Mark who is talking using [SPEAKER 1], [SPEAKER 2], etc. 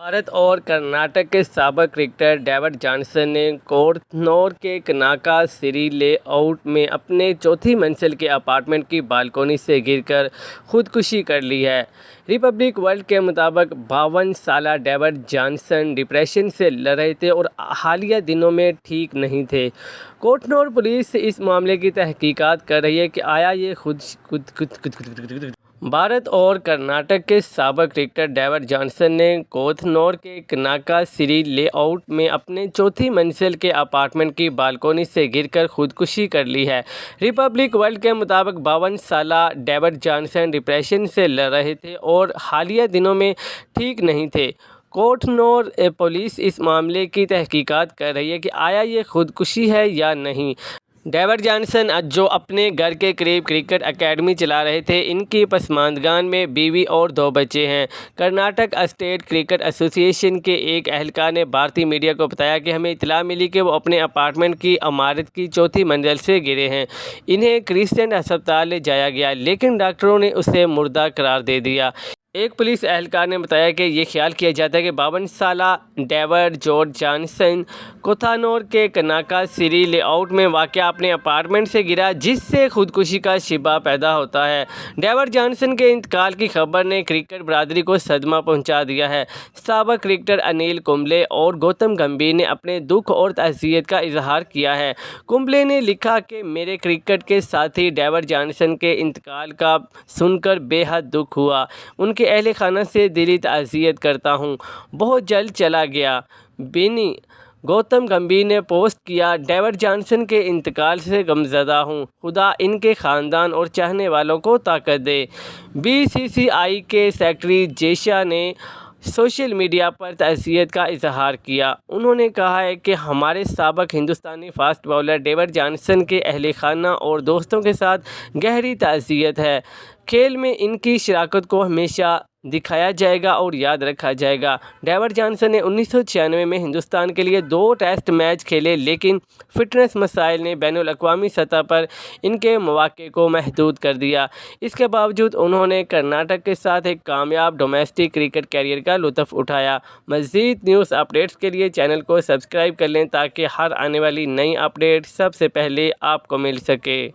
[SPEAKER 1] بھارت اور کرناٹک کے سابق کرکٹر ڈیوڈ جانسن نے کورتھنور کے کناکا سری لے آؤٹ میں اپنے چوتھی منزل کے اپارٹمنٹ کی بالکونی سے گر کر خودکشی کر لی ہے۔ ریپبلک ورلڈ کے مطابق 52 سالہ ڈیوڈ جانسن ڈپریشن سے لڑ رہے تھے اور حالیہ دنوں میں ٹھیک نہیں تھے۔ کورتھنور پولیس اس معاملے کی تحقیقات کر رہی ہے کہ آیا یہ بھارت اور کرناٹک کے سابق کرکٹر ڈیوڈ جانسن نے کورتھنور کے کناکا سری لے آؤٹ میں اپنے چوتھی منزل کے اپارٹمنٹ کی بالکونی سے گر کر خودکشی کر لی ہے۔ ریپبلک ورلڈ کے مطابق 52 سالہ ڈیوڈ جانسن ڈپریشن سے لڑ رہے تھے اور حالیہ دنوں میں ٹھیک نہیں تھے۔ کورتھنور پولیس اس معاملے کی تحقیقات کر رہی ہے کہ آیا یہ خودکشی ہے یا نہیں۔ ڈیوڈ جانسن جو اپنے گھر کے قریب کرکٹ اکیڈمی چلا رہے تھے، ان کی پسماندگان میں بیوی اور 2 بچے ہیں۔ کرناٹک اسٹیٹ کرکٹ ایسوسی ایشن کے ایک اہلکار نے بھارتی میڈیا کو بتایا کہ ہمیں اطلاع ملی کہ وہ اپنے اپارٹمنٹ کی عمارت کی چوتھی منزل سے گرے ہیں۔ انہیں کرسیڈنٹ ہسپتال لے جایا گیا لیکن ڈاکٹروں نے اسے مردہ قرار دے دیا۔ ایک پولیس اہلکار نے بتایا کہ یہ خیال کیا جاتا ہے کہ 52 سالہ ڈیوڈ جارج جانسن کورتھنور کے کناکا سری لے آؤٹ میں واقع اپنے اپارٹمنٹ سے گرا، جس سے خودکشی کا شبہ پیدا ہوتا ہے۔ ڈیوڈ جانسن کے انتقال کی خبر نے کرکٹ برادری کو صدمہ پہنچا دیا ہے۔ سابق کرکٹر انیل کمبلے اور گوتم گمبھیر نے اپنے دکھ اور تعزیت کا اظہار کیا ہے۔ کمبلے نے لکھا کہ میرے کرکٹ کے ساتھی ڈیوڈ جانسن کے انتقال کا سن کر بے حد دکھ ہوا۔ ان کے اہل خانہ سے دلی تعزیت کرتا ہوں۔ بہت جلد چلا گیا۔ بینی گوتم گمبھیر نے پوسٹ کیا، ڈیوڈ جانسن کے انتقال سے غمزدہ ہوں۔ خدا ان کے خاندان اور چاہنے والوں کو طاقت دے۔ بی سی سی آئی کے سیکرٹری جیشا نے سوشل میڈیا پر تعزیت کا اظہار کیا۔ انہوں نے کہا ہے کہ ہمارے سابق ہندوستانی فاسٹ باؤلر ڈیوڈ جانسن کے اہل خانہ اور دوستوں کے ساتھ گہری تعزیت ہے۔ کھیل میں ان کی شراکت کو ہمیشہ دکھایا جائے گا اور یاد رکھا جائے گا۔ ڈیوڈ جانسن نے 1996 میں ہندوستان کے لیے 2 ٹیسٹ میچ کھیلے لیکن فٹنس مسائل نے بین الاقوامی سطح پر ان کے مواقع کو محدود کر دیا۔ اس کے باوجود انہوں نے کرناٹک کے ساتھ ایک کامیاب ڈومیسٹک کرکٹ کیریئر کا لطف اٹھایا۔ مزید نیوز اپڈیٹس کے لیے چینل کو سبسکرائب کر لیں تاکہ ہر آنے والی نئی اپڈیٹ سب سے پہلے آپ کو مل سکے۔